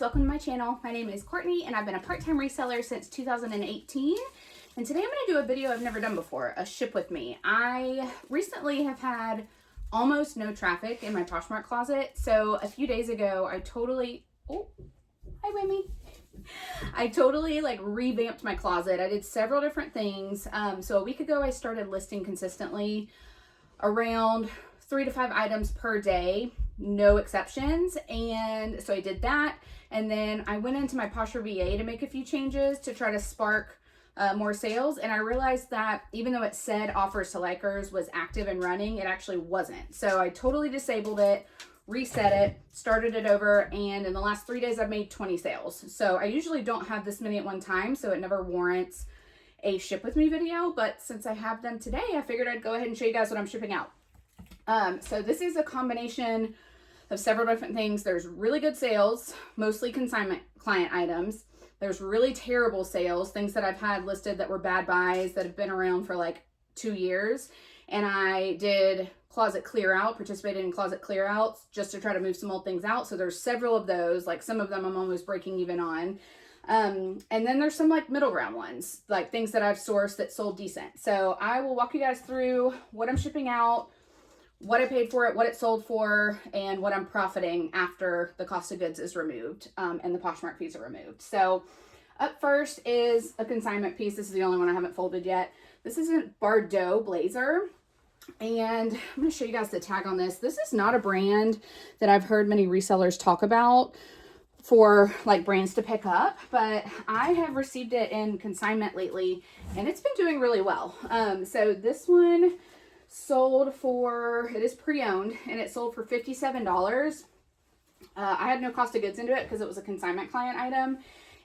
guys, welcome to my channel. My name is Courtney and I've been a part-time reseller since 2018. And today I'm going to do a video I've never done before, a ship with me. I recently have had almost no traffic in my Poshmark closet. So a few days ago, I totally like revamped my closet. I did several different things. So a week ago, I started listing consistently around 3 to 5 items per day, no exceptions. And so I did that. And then I went into my Posher VA to make a few changes to try to spark more sales. And I realized that even though it said offers to likers was active and running, it actually wasn't. So I totally disabled it, reset it, started it over. And in the last 3 days, I've made 20 sales. So I usually don't have this many at one time, so it never warrants a ship with me video. But since I have them today, I figured I'd go ahead and show you guys what I'm shipping out. So this is a combination of several different things. There's really good sales, mostly consignment client items. There's really terrible sales, things that I've had listed that were bad buys that have been around for like 2 years. And I did closet clear out, participated in closet clear outs just to try to move some old things out. So there's several of those, like some of them I'm almost breaking even on. And then there's some like middle ground ones, like things that I've sourced that sold decent. So I will walk you guys through what I'm shipping out, what I paid for it, what it sold for, and what I'm profiting after the cost of goods is removed and the Poshmark fees are removed. So up first is a consignment piece. This is the only one I haven't folded yet. This is a Bordeaux blazer. And I'm going to show you guys the tag on this. This is not a brand that I've heard many resellers talk about for like brands to pick up, but I have received it in consignment lately and it's been doing really well. So this one sold for, it is pre-owned, and it sold for $57. I had no cost of goods into it because it was a consignment client item.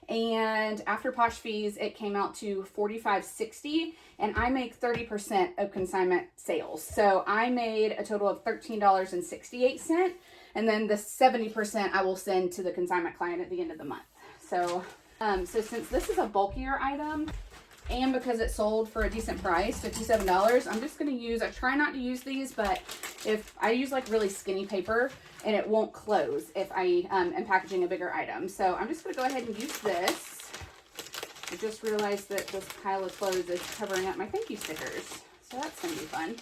And after Posh fees, it came out to $45.60, and I make 30% of consignment sales. So I made a total of $13.68, and then the 70% I will send to the consignment client at the end of the month. So, so since this is a bulkier item, and because it sold for a decent price, $57, I'm just going to use, I try not to use these, but if I use like really skinny paper and it won't close if I am packaging a bigger item. So I'm just going to go ahead and use this. I just realized that this pile of clothes is covering up my thank you stickers. So that's going to be fun.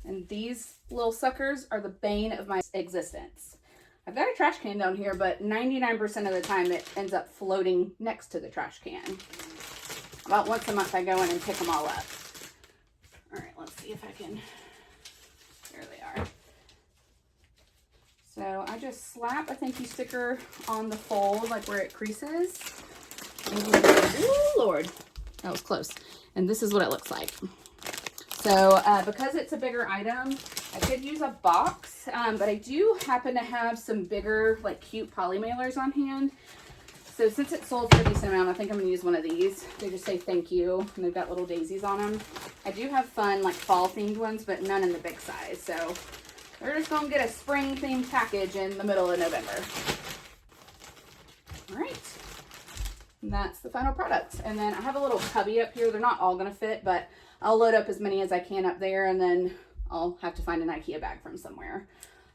And these little suckers are the bane of my existence. I've got a trash can down here, but 99% of the time it ends up floating next to the trash can. About once a month I go in and pick them all up. All right, let's see if I can, there they are. So I just slap a thank you sticker on the fold, like where it creases. Oh Lord, that was close. And this is what it looks like. So because it's a bigger item, I could use a box, but I do happen to have some bigger, like cute poly mailers on hand. So since it sold for a decent amount, I think I'm gonna use one of these. They just say thank you, and they've got little daisies on them. I do have fun, like fall themed ones, but none in the big size. So we're just gonna get a spring themed package in the middle of November. All right, and that's the final product. And then I have a little cubby up here. They're not all gonna fit, but I'll load up as many as I can up there, and then I'll have to find an IKEA bag from somewhere.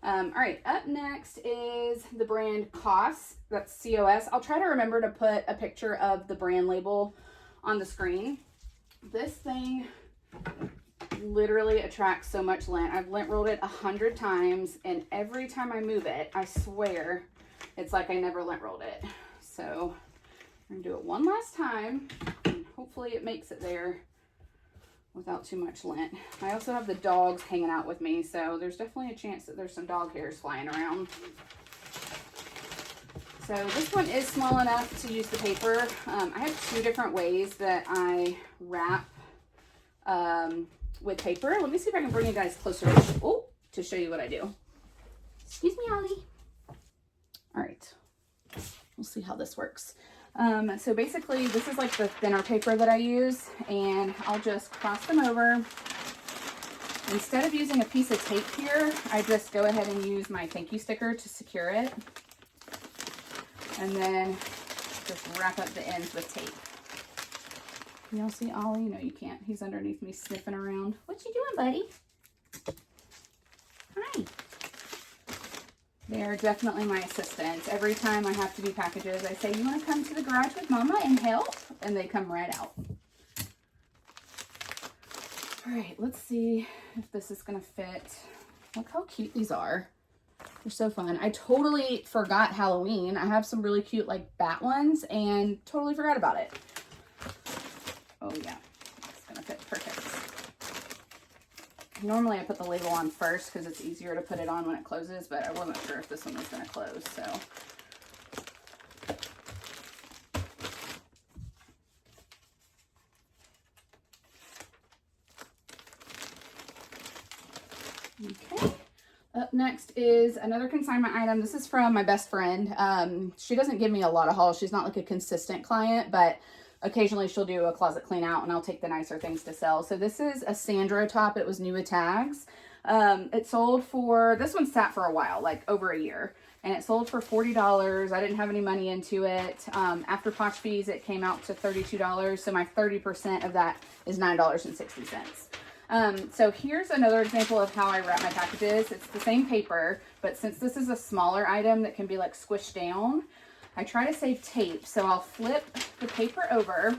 All right, up next is the brand COS. That's C-O-S. I'll try to remember to put a picture of the brand label on the screen. This thing literally attracts so much lint. I've lint rolled it 100 times, and every time I move it, I swear it's like I never lint rolled it. So I'm gonna do it one last time, and hopefully it makes it there without too much lint. I also have the dogs hanging out with me, so there's definitely a chance that there's some dog hairs flying around. So this one is small enough to use the paper. I have 2 different ways that I wrap with paper. Let me see if I can bring you guys closer to show you what I do. Excuse me, Ollie. All right, we'll see how this works. So basically this is like the thinner paper that I use, and I'll just cross them over. Instead of using a piece of tape here, I just go ahead and use my thank you sticker to secure it, and then just wrap up the ends with tape. Y'all see Ollie? No, you can't. He's underneath me sniffing around. What you doing, buddy? Hi. They're definitely my assistants. Every time I have to do packages, I say, you want to come to the garage with Mama and help? And they come right out. All right, let's see if this is going to fit. Look how cute these are. They're so fun. I totally forgot Halloween. I have some really cute like bat ones and totally forgot about it. Oh yeah, it's going to fit perfect. Normally I put the label on first because it's easier to put it on when it closes, but I wasn't sure if this one was going to close, so. Okay. Up next is another consignment item. This is from my best friend. She doesn't give me a lot of hauls. She's not like a consistent client, but occasionally she'll do a closet clean out and I'll take the nicer things to sell. So this is a Sandro top. It was new with tags. It sold for, this one sat for a while, like over a year, and it sold for $40. I didn't have any money into it. After Posh fees, it came out to $32. So my 30% of that is $9.60. So here's another example of how I wrap my packages. It's the same paper, but since this is a smaller item that can be like squished down, I try to save tape. So I'll flip the paper over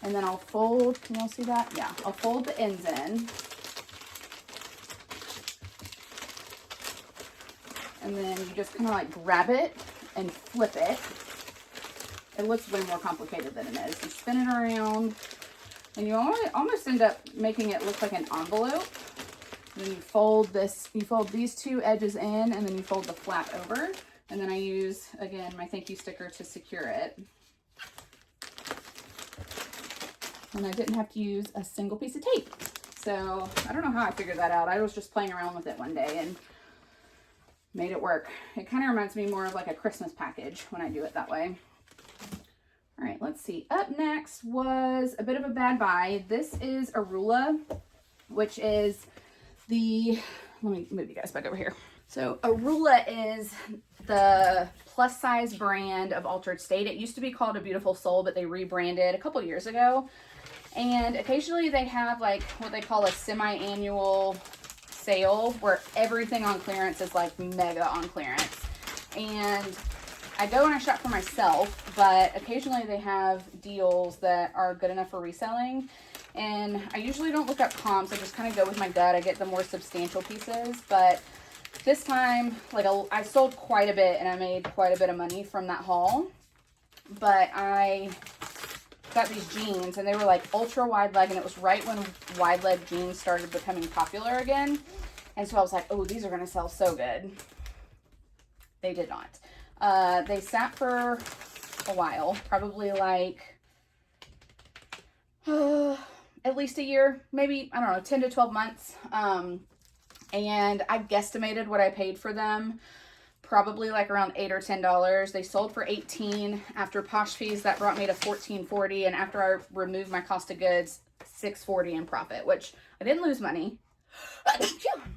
and then I'll fold, can y'all see that? Yeah, I'll fold the ends in. And then you just kind of like grab it and flip it. It looks way more complicated than it is. You spin it around and you almost end up making it look like an envelope. Then you fold this, you fold these two edges in and then you fold the flap over. And then I use, again, my thank you sticker to secure it. And I didn't have to use a single piece of tape. So I don't know how I figured that out. I was just playing around with it one day and made it work. It kind of reminds me more of like a Christmas package when I do it that way. All right, let's see. Up next was a bit of a bad buy. This is Arula, which is the, let me move you guys back over here. So Arula is the plus size brand of Altered State. It used to be called A Beautiful Soul, but they rebranded a couple years ago. And occasionally they have like what they call a semi-annual sale where everything on clearance is like mega on clearance. And I go and I shop for myself, but occasionally they have deals that are good enough for reselling. And I usually don't look up comps. I just kind of go with my gut. I get the more substantial pieces, but this time, like I sold quite a bit and I made quite a bit of money from that haul. But I got these jeans and they were like ultra wide leg, and it was right when wide leg jeans started becoming popular again. And so I was like, oh, these are going to sell so good. They did not. They sat for a while, probably like at least a year, maybe, I don't know, 10 to 12 months. And I guesstimated what I paid for them, probably like around $8 or $10. They sold for $18. After Posh fees, that brought me to $14.40. And after I removed my cost of goods, $6.40 in profit, which I didn't lose money.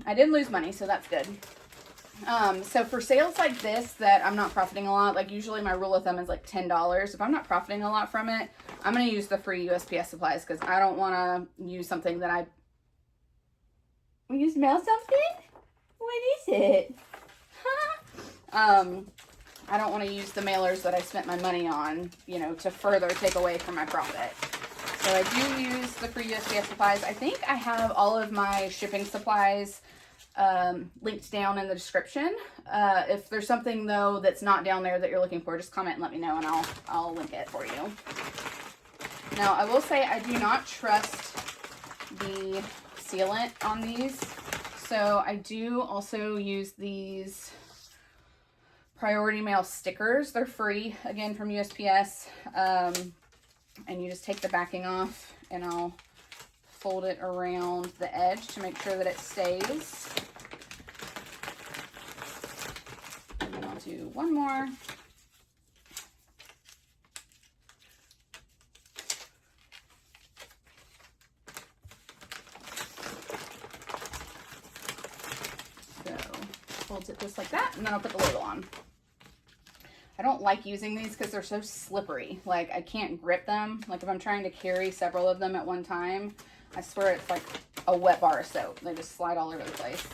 I didn't lose money, so that's good. So for sales like this that I'm not profiting a lot, like usually my rule of thumb is like $10. If I'm not profiting a lot from it, I'm going to use the free USPS supplies because I don't want to use something that you smell something? What is it? Huh? I don't want to use the mailers that I spent my money on, you know, to further take away from my profit. So I do use the free USPS supplies. I think I have all of my shipping supplies linked down in the description. If there's something though that's not down there that you're looking for, just comment and let me know and I'll link it for you. Now I will say I do not trust the sealant on these, so I do also use these priority mail stickers. They're free, again, from USPS, and you just take the backing off and I'll fold it around the edge to make sure that it stays. And then I'll do one more. Folds it just like that, and then I'll put the label on. I don't like using these because they're so slippery. Like I can't grip them. Like if I'm trying to carry several of them at one time, I swear it's like a wet bar of soap. They just slide all over the place.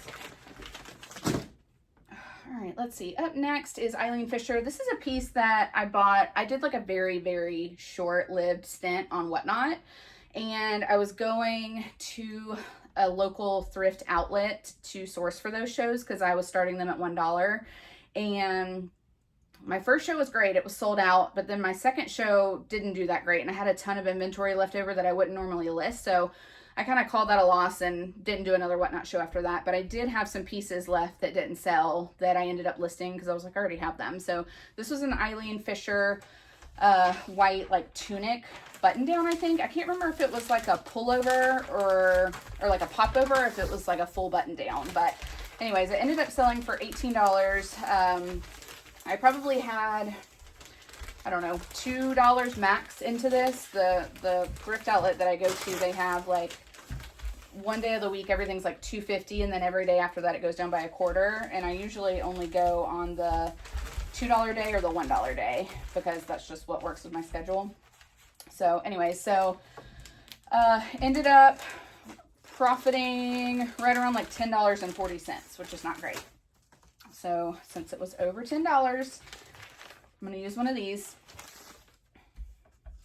All right, let's see. Up next is Eileen Fisher. This is a piece that I bought. I did like a very, very short-lived stint on Whatnot, and I was going to a local thrift outlet to source for those shows because I was starting them at $1. And my first show was great. It was sold out, but then my second show didn't do that great, and I had a ton of inventory left over that I wouldn't normally list. So I kind of called that a loss and didn't do another Whatnot show after that. But I did have some pieces left that didn't sell that I ended up listing because I was like, I already have them. So this was an Eileen Fisher white like tunic button down, I think. I can't remember if it was like a pullover or like a popover, or if it was like a full button down. But anyways, it ended up selling for $18. I probably had, I don't know, $2 max into this. The thrift outlet that I go to, they have like one day of the week everything's like $2.50, and then every day after that it goes down by a quarter. And I usually only go on the $2 day or the $1 day because that's just what works with my schedule. So anyway, so ended up profiting right around like $10.40, which is not great. So since it was over $10, I'm going to use one of these.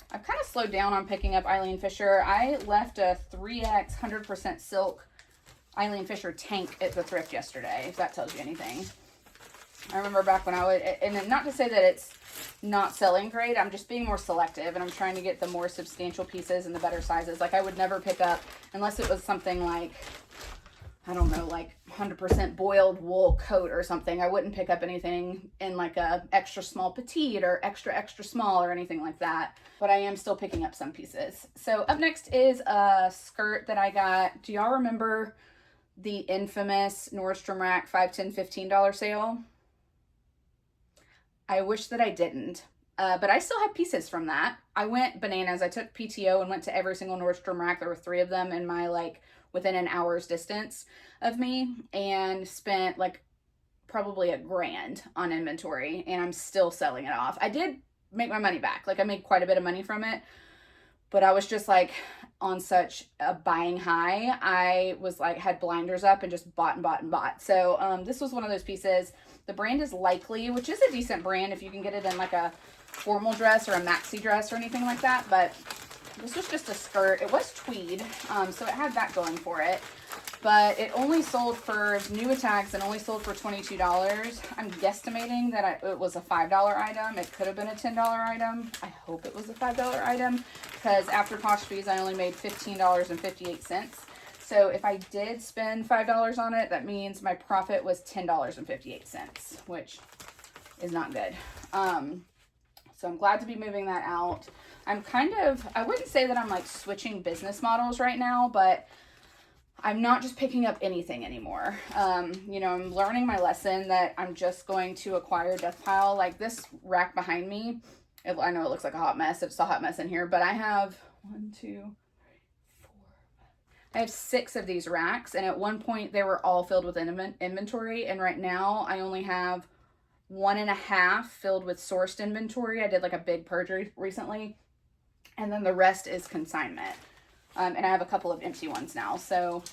I've kind of slowed down on picking up Eileen Fisher. I left a 3X 100% silk Eileen Fisher tank at the thrift yesterday, if that tells you anything. I remember back when I would, and not to say that it's not selling great, I'm just being more selective, and I'm trying to get the more substantial pieces and the better sizes. Like I would never pick up, unless it was something like, I don't know, like 100% boiled wool coat or something. I wouldn't pick up anything in like a extra small petite or extra small or anything like that. But I am still picking up some pieces. So up next is a skirt that I got. Do y'all remember the infamous Nordstrom Rack $5, $10, $15 sale? I wish that I didn't. But I still have pieces from that. I went bananas. I took PTO and went to every single Nordstrom Rack. There were 3 of them in my like within an hour's distance of me, and spent like probably $1,000 on inventory, and I'm still selling it off. I did make my money back. Like I made quite a bit of money from it, but I was just like on such a buying high. I was like, had blinders up and just bought and bought and bought. So this was one of those pieces. The brand is Likely, which is a decent brand if you can get it in like a formal dress or a maxi dress or anything like that. But this was just a skirt. It was tweed, so it had that going for it. But it only sold for new tags and only sold for $22. I'm guesstimating that it was a $5 item. It could have been a $10 item. I hope it was a $5 item because after Posh fees, I only made $15.58. So if I did spend $5 on it, that means my profit was $10.58, which is not good. So I'm glad to be moving that out. I'm kind of, I wouldn't say that I'm like switching business models right now, but I'm not just picking up anything anymore. You know, I'm learning my lesson that I'm just going to acquire death pile. Like this rack behind me, I know it looks like a hot mess. It's a hot mess in here, but I have 1, 2, 3, 4, 5. I have 6 of these racks, and at one point they were all filled with inventory, and right now I only have 1.5 filled with sourced inventory. I did like a big purge recently, and then the rest is consignment. And I have a couple of empty ones now. So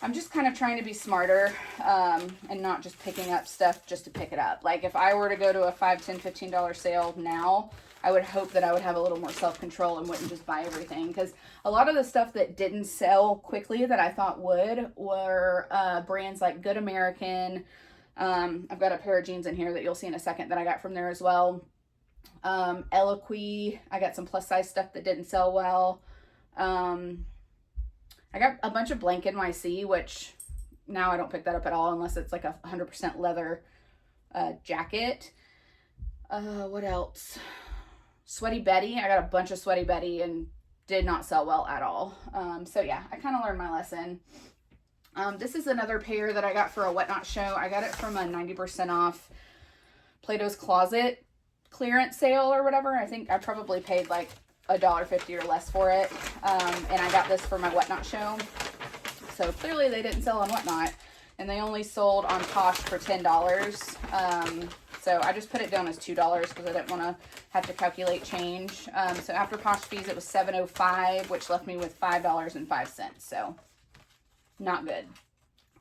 I'm just kind of trying to be smarter and not just picking up stuff just to pick it up. Like if I were to go to a $5, $10, $15 sale now, I would hope that I would have a little more self-control and wouldn't just buy everything. Because a lot of the stuff that didn't sell quickly that I thought would were brands like Good American. I've got a pair of jeans in here that you'll see in a second that I got from there as well. Eloquy. I got some plus size stuff that didn't sell well. I got a bunch of Blank NYC, which now I don't pick that up at all unless it's like a 100% leather jacket. What else? Sweaty Betty. I got a bunch of Sweaty Betty and did not sell well at all. So yeah, I kind of learned my lesson. This is another pair that I got for a Whatnot show. I got it from a 90% off Plato's Closet clearance sale or whatever. I think I probably paid like $1.50 or less for it. And I got this for my Whatnot show. So clearly they didn't sell on Whatnot, and they only sold on Posh for $10. So I just put it down as $2 because I didn't want to have to calculate change. So after Posh fees, it was $7.05, which left me with $5.05. So not good.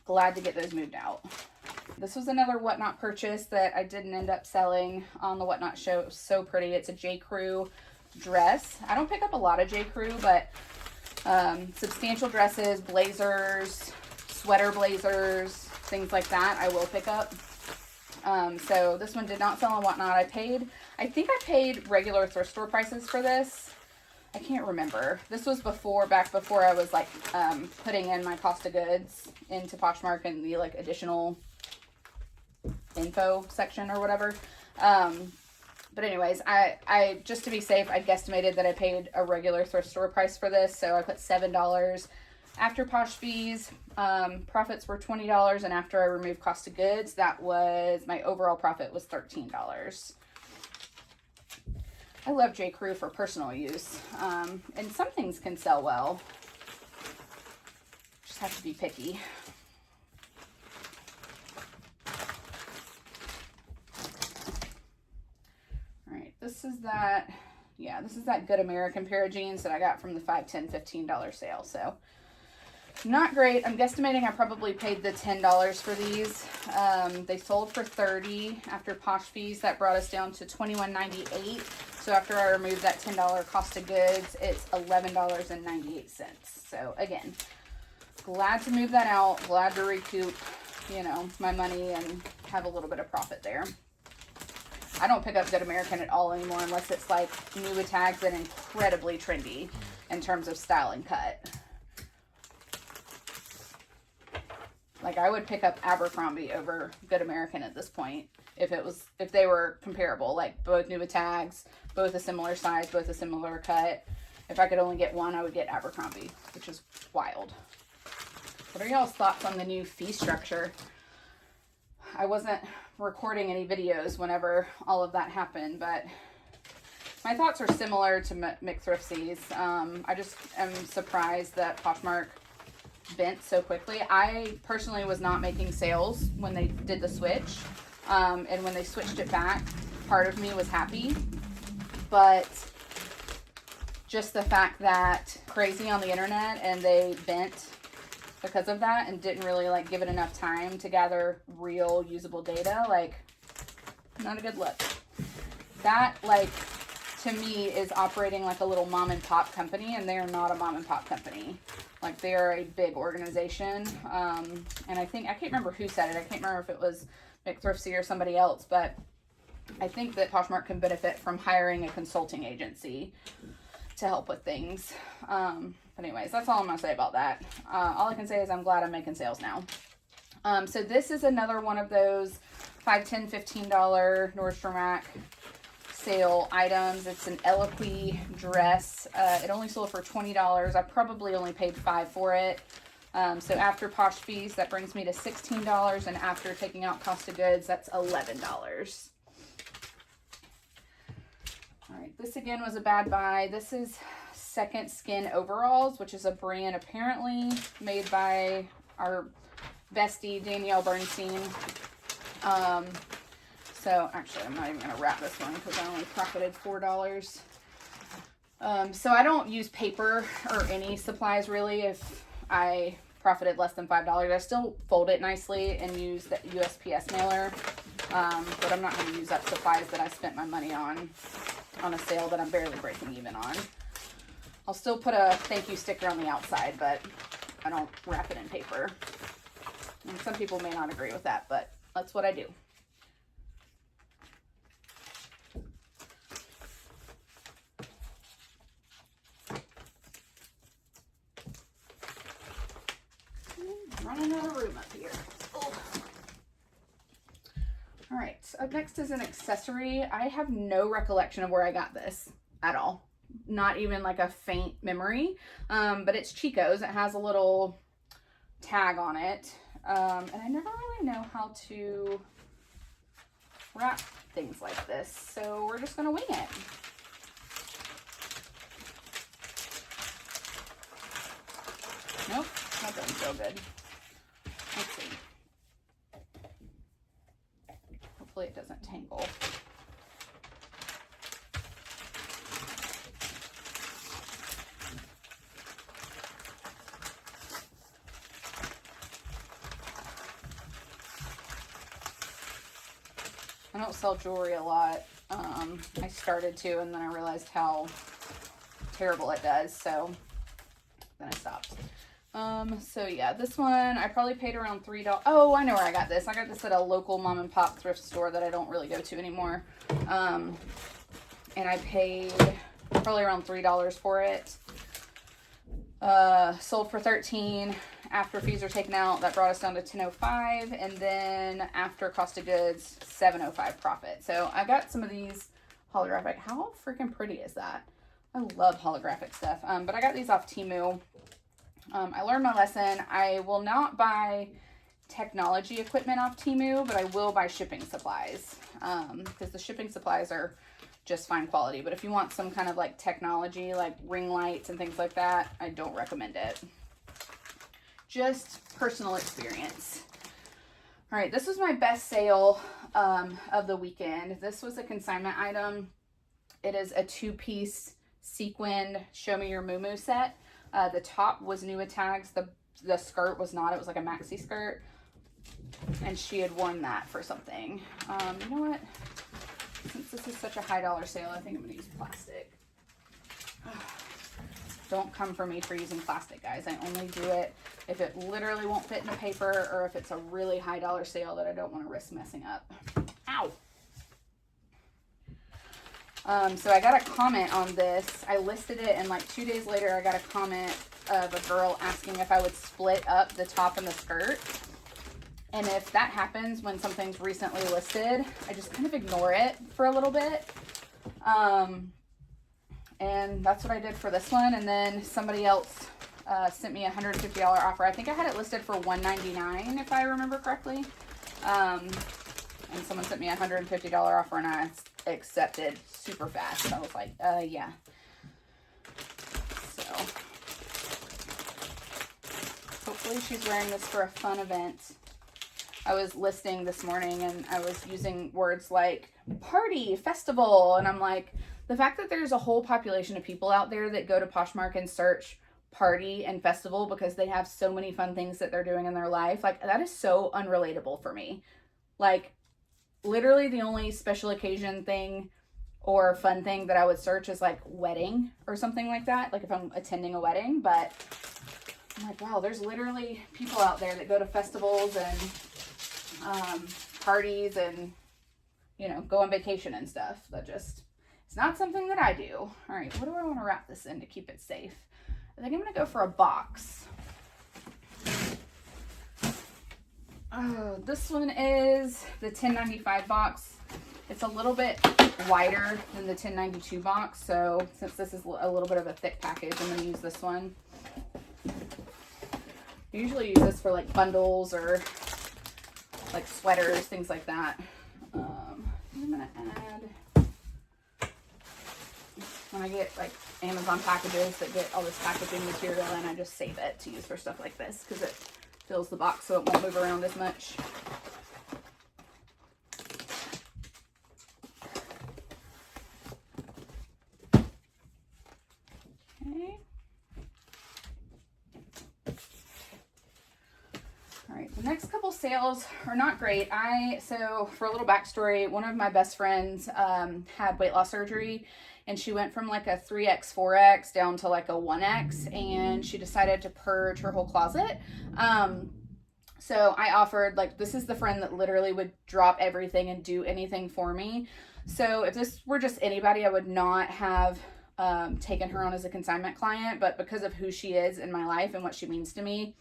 glad to get those moved out. This was another Whatnot purchase that I didn't end up selling on the Whatnot show. It was so pretty. It's a J. Crew dress. I don't pick up a lot of J. Crew, but substantial dresses, blazers, sweater blazers, things like that I will pick up. So this one did not sell on Whatnot. I think I paid regular thrift store prices for this. I can't remember. This was back before I was like putting in my cost of goods into Poshmark and the like additional info section or whatever. But anyways, I just to be safe, I guesstimated that I paid a regular thrift store price for this. So I put $7 after Posh fees. Profits were $20, and after I removed cost of goods, that was my overall profit was $13. I love J. Crew for personal use, and some things can sell well. Just have to be picky. All right, this is that Good American pair of jeans that I got from the $5, $10, $15 sale. So not great. I'm guesstimating I probably paid the $10 for these. They sold for $30 after Posh fees. That brought us down to $21.98. So after I removed that $10 cost of goods, it's $11.98. So again, glad to move that out. Glad to recoup, you know, my money and have a little bit of profit there. I don't pick up Good American at all anymore unless it's like new with tags and incredibly trendy in terms of style and cut. Like I would pick up Abercrombie over Good American at this point if they were comparable, like both new with tags, both a similar size, both a similar cut. If I could only get one, I would get Abercrombie, which is wild. What are y'all's thoughts on the new fee structure? I wasn't recording any videos whenever all of that happened, but my thoughts are similar to McThrifty's. I just am surprised that Poshmark bent so quickly. I personally was not making sales when they did the switch, and when they switched it back, part of me was happy, but just the fact that crazy on the internet and they bent because of that and didn't really like give it enough time to gather real usable data, like not a good look. That like to me is operating like a little mom and pop company, and they are not a mom and pop company. Like they are a big organization. And I can't remember who said it. I can't remember if it was McThrifty or somebody else, but I think that Poshmark can benefit from hiring a consulting agency to help with things. But anyways, that's all I'm going to say about that. All I can say is I'm glad I'm making sales now. So this is another one of those $5, $10, $15 Nordstrom Rack sale items. It's an Eloquy dress. It only sold for $20. I probably only paid $5 for it. So after Posh fees, that brings me to $16. And after taking out cost of goods, that's $11. All right, this again was a bad buy. This is Second Skin Overalls, which is a brand apparently made by our bestie Danielle Bernstein. So actually I'm not even gonna wrap this one because I only profited $4. So I don't use paper or any supplies really if I profited less than $5. I still fold it nicely and use the USPS mailer, but I'm not gonna use up supplies that I spent my money on a sale that I'm barely breaking even on. I'll still put a thank you sticker on the outside, but I don't wrap it in paper. And some people may not agree with that, but that's what I do. Running out of room up here. Oh. All right, so up next is an accessory. I have no recollection of where I got this at all. Not even like a faint memory, but it's Chico's. It has a little tag on it, and I never really know how to wrap things like this, so we're just gonna wing it. Nope, that doesn't feel good. Let's see. Hopefully it doesn't tangle. I don't sell jewelry a lot. I started to, and then I realized how terrible it does, so then I stopped. So yeah, this one I probably paid around $3. Oh, I know where I got this. I got this at a local mom and pop thrift store that I don't really go to anymore. And I paid probably around $3 for it. Sold for $13. After fees are taken out, that brought us down to $10.05, and then after cost of goods, $7.05 profit. So I got some of these holographic. How freaking pretty is that? I love holographic stuff. But I got these off Temu. I learned my lesson. I will not buy technology equipment off Temu, but I will buy shipping supplies, because the shipping supplies are just fine quality. But if you want some kind of like technology, like ring lights and things like that, I don't recommend it. Just personal experience. All right, this was my best sale of the weekend. This was a consignment item. It is a 2-piece sequined Show Me Your Moo set. The top was new with tags. The skirt was not. It was like a maxi skirt. And she had worn that for something. You know what? Since this is such a high dollar sale, I think I'm going to use plastic. Don't come for me for using plastic, guys. I only do it if it literally won't fit in the paper, or if it's a really high dollar sale that I don't want to risk messing up. Ow! So I got a comment on this. I listed it, and like 2 days later, I got a comment of a girl asking if I would split up the top and the skirt. And if that happens when something's recently listed, I just kind of ignore it for a little bit. And that's what I did for this one. And then somebody else sent me a $150 offer. I think I had it listed for $199 if I remember correctly. And someone sent me a $150 offer, and I accepted super fast. I was like, yeah. So hopefully she's wearing this for a fun event. I was listing this morning, and I was using words like party, festival, and I'm like, the fact that there's a whole population of people out there that go to Poshmark and search party and festival because they have so many fun things that they're doing in their life, like, that is so unrelatable for me. Like, literally the only special occasion thing or fun thing that I would search is like wedding or something like that, like if I'm attending a wedding. But I'm like, wow, there's literally people out there that go to festivals and parties and, you know, go on vacation and stuff. That just, it's not something that I do. All right, what do I want to wrap this in to keep it safe? I think I'm going to go for a box. Oh, this one is the 1095 box. It's a little bit wider than the 1092 box, so since this is a little bit of a thick package, I'm going to use this one. I usually use this for like bundles or like sweaters, things like that. I'm going to add, when I get like Amazon packages that get all this packaging material in, I just save it to use for stuff like this because it fills the box so it won't move around as much. Okay. All right, the next couple sales are not great. So for a little backstory, one of my best friends had weight loss surgery, and she went from like a 3X, 4X down to like a 1X, and she decided to purge her whole closet. So I offered, like, this is the friend that literally would drop everything and do anything for me. So if this were just anybody, I would not have taken her on as a consignment client, but because of who she is in my life and what she means to me,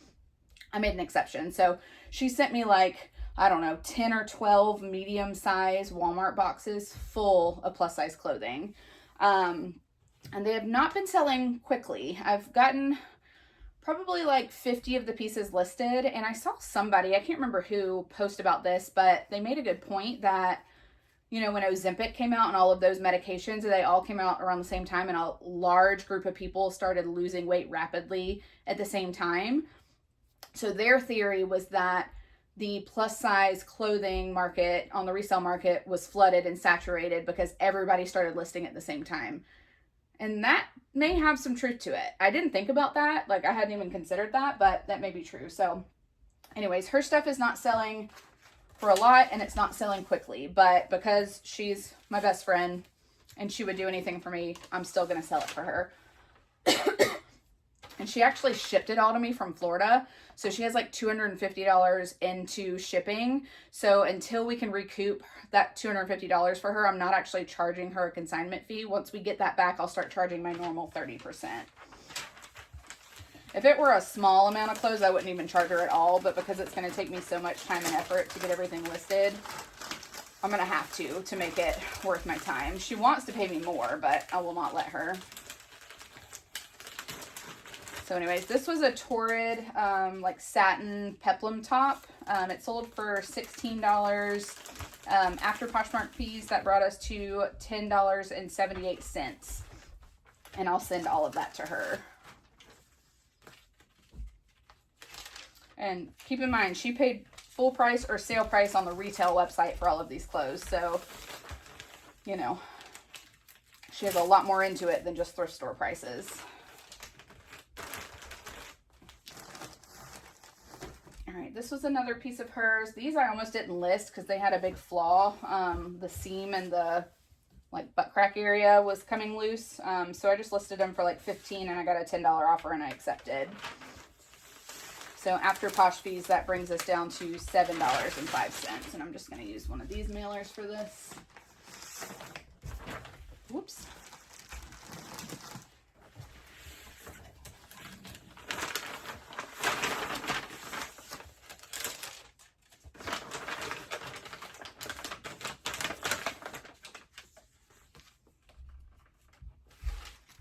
I made an exception. So she sent me like, I don't know, 10 or 12 medium-size Walmart boxes full of plus-size clothing. And they have not been selling quickly. I've gotten probably like 50 of the pieces listed, and I saw somebody, I can't remember who, post about this, but they made a good point that, you know, when Ozempic came out and all of those medications, they all came out around the same time, and a large group of people started losing weight rapidly at the same time. So their theory was that the plus size clothing market on the resale market was flooded and saturated because everybody started listing at the same time. And that may have some truth to it. I didn't think about that. Like, I hadn't even considered that, but that may be true. So anyways, her stuff is not selling for a lot and it's not selling quickly, but because she's my best friend and she would do anything for me, I'm still going to sell it for her. And she actually shipped it all to me from Florida. So she has like $250 into shipping. So until we can recoup that $250 for her, I'm not actually charging her a consignment fee. Once we get that back, I'll start charging my normal 30%. If it were a small amount of clothes, I wouldn't even charge her at all. But because it's going to take me so much time and effort to get everything listed, I'm going to have to make it worth my time. She wants to pay me more, but I will not let her. So anyways, this was a Torrid, like satin peplum top. It sold for $16. After Poshmark fees, that brought us to $10.78. And I'll send all of that to her. And keep in mind, she paid full price or sale price on the retail website for all of these clothes. So, you know, she has a lot more into it than just thrift store prices. All right, this was another piece of hers. These I almost didn't list because they had a big flaw. The seam and the like butt crack area was coming loose. So I just listed them for like $15 and I got a $10 offer and I accepted. So after Posh fees, that brings us down to $7.05. And I'm just going to use one of these mailers for this. Whoops.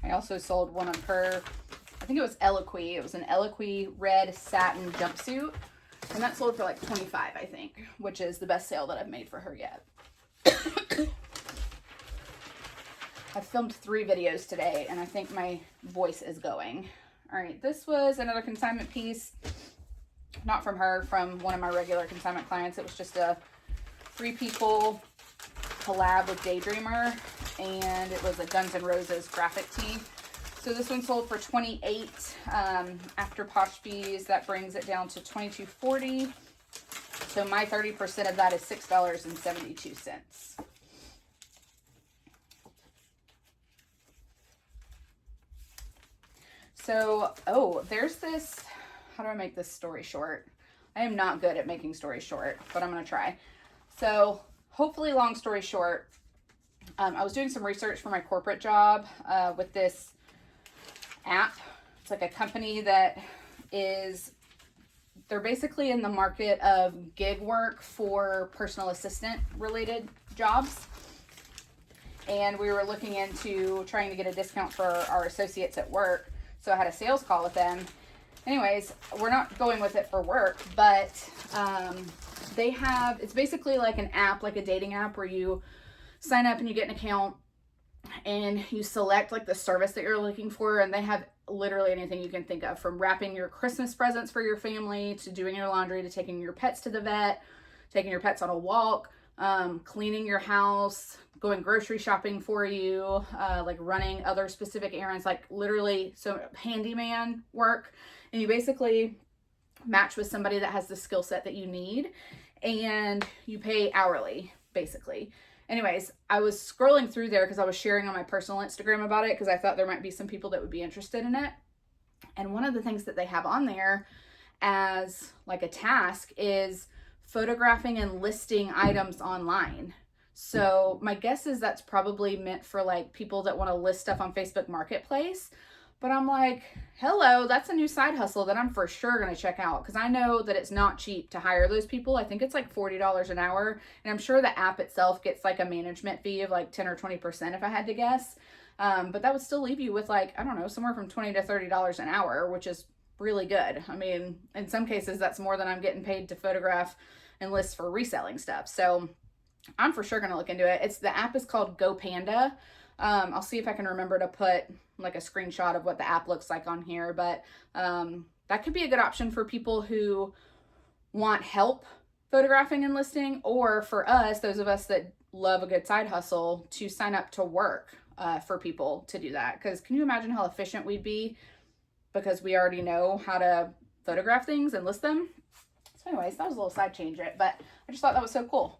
I also sold one of her, I think it was Eloquy. It was an Eloquy red satin jumpsuit. And that sold for like $25, I think, which is the best sale that I've made for her yet. I've filmed 3 videos today and I think my voice is going. All right, this was another consignment piece. Not from her, from one of my regular consignment clients. It was just a 3-people collab with Daydreamer. And it was a Guns N' Roses graphic tee. So this one sold for $28. After Posh fees, that brings it down to $22.40. So my 30% of that is $6.72. So, oh, there's this, how do I make this story short? I am not good at making stories short, but I'm going to try. So, hopefully, long story short, I was doing some research for my corporate job with this app. It's like a company that they're basically in the market of gig work for personal assistant related jobs. And we were looking into trying to get a discount for our associates at work. So I had a sales call with them. Anyways, we're not going with it for work, but they have, it's basically like an app, like a dating app where you sign up and you get an account and you select like the service that you're looking for, and they have literally anything you can think of, from wrapping your Christmas presents for your family to doing your laundry to taking your pets to the vet, taking your pets on a walk, cleaning your house, going grocery shopping for you, like running other specific errands, like literally so handyman work. And you basically match with somebody that has the skill set that you need and you pay hourly basically. Anyways, I was scrolling through there because I was sharing on my personal Instagram about it because I thought there might be some people that would be interested in it. And one of the things that they have on there as like a task is photographing and listing items online. So my guess is that's probably meant for like people that want to list stuff on Facebook Marketplace. But I'm like, hello, that's a new side hustle that I'm for sure going to check out, because I know that it's not cheap to hire those people. I think it's like $40 an hour. And I'm sure the app itself gets like a management fee of like 10 or 20% if I had to guess. But that would still leave you with like, I don't know, somewhere from $20 to $30 an hour, which is really good. I mean, in some cases, that's more than I'm getting paid to photograph and list for reselling stuff. So I'm for sure going to look into it. The app is called Go Panda. I'll see if I can remember to put like a screenshot of what the app looks like on here, but that could be a good option for people who want help photographing and listing, or for us, those of us that love a good side hustle, to sign up to work for people to do that. Because can you imagine how efficient we'd be, because we already know how to photograph things and list them? So anyways, that was a little side change it, but I just thought that was so cool.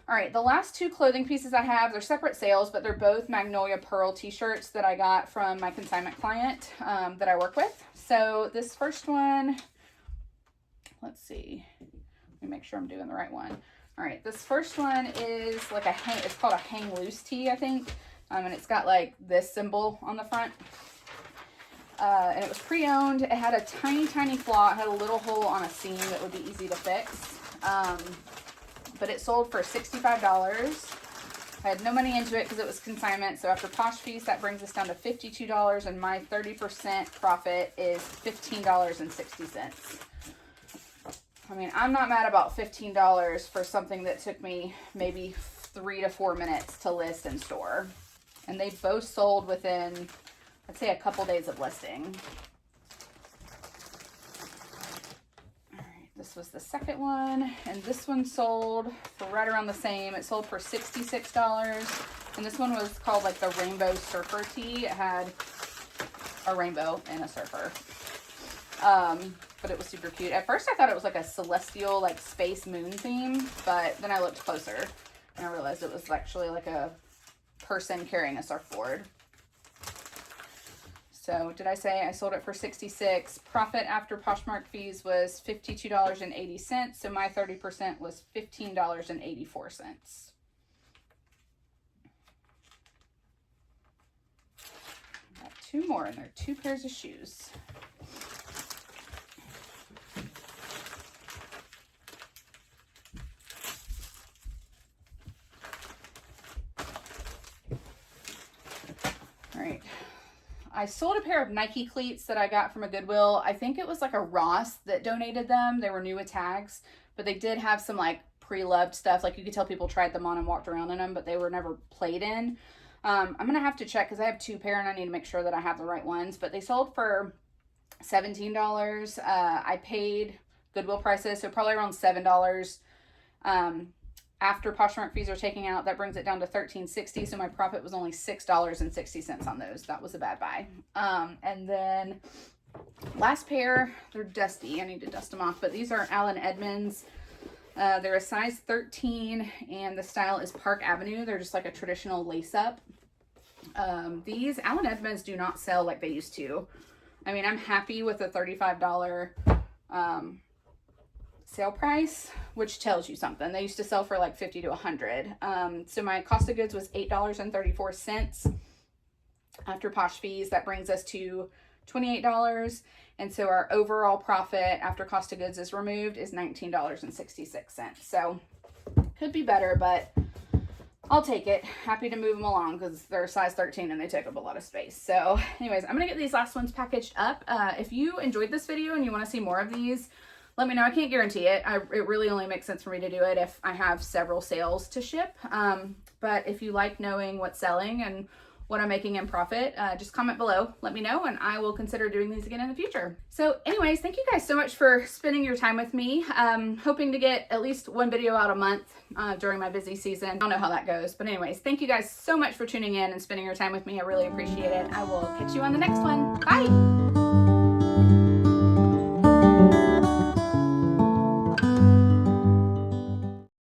All right, the last two clothing pieces I have, they're separate sales, but they're both Magnolia Pearl t-shirts that I got from my consignment client that I work with. So this first one, let's see, let me make sure I'm doing the right one. All right, this first one is like it's called a hang loose tee, I think. And it's got like this symbol on the front. And it was pre-owned. It had a tiny, tiny flaw. It had a little hole on a seam that would be easy to fix. But it sold for $65. I had no money into it because it was consignment. So after Posh fees, that brings us down to $52. And my 30% profit is $15.60. I mean, I'm not mad about $15 for something that took me maybe 3 to 4 minutes to list and store. And they both sold within, I'd say, a couple days of listing. All right, this was the second one, and this one sold for right around the same. It sold for $66, and this one was called like the Rainbow Surfer Tee. It had a rainbow and a surfer, but it was super cute. At first, I thought it was like a celestial, like space moon theme, but then I looked closer, and I realized it was actually like a person carrying a surfboard. So did I say I sold it for $66? Profit after Poshmark fees was $52.80. So my 30% was $15.84. Got two more, and they're 2 pairs of shoes. All right. I sold a pair of Nike cleats that I got from a Goodwill. I think it was like a Ross that donated them. They were new with tags, but they did have some like pre-loved stuff. Like you could tell people tried them on and walked around in them, but they were never played in. I'm going to have to check because I have 2 pair and I need to make sure that I have the right ones, but they sold for $17. I paid Goodwill prices, so probably around $7. After Poshmark fees are taken out, that brings it down to $13.60. So my profit was only $6.60 on those. That was a bad buy. And then last pair, they're dusty. I need to dust them off. But these are Allen Edmonds. They're a size 13, and the style is Park Avenue. They're just like a traditional lace-up. These Allen Edmonds do not sell like they used to. I mean, I'm happy with the $35 sale price, which tells you something. They used to sell for like $50 to $100. So my cost of goods was $8.34. After Posh fees, that brings us to $28. And so our overall profit after cost of goods is removed is $19.66. So could be better, but I'll take it. Happy to move them along because they're size 13 and they take up a lot of space. So anyways, I'm going to get these last ones packaged up. If you enjoyed this video and you want to see more of these, let me know. I can't guarantee it. It really only makes sense for me to do it if I have several sales to ship. But if you like knowing what's selling and what I'm making in profit, just comment below. Let me know and I will consider doing these again in the future. So anyways, thank you guys so much for spending your time with me. Hoping to get at least 1 video out a month during my busy season. I don't know how that goes. But anyways, thank you guys so much for tuning in and spending your time with me. I really appreciate it. I will catch you on the next one. Bye!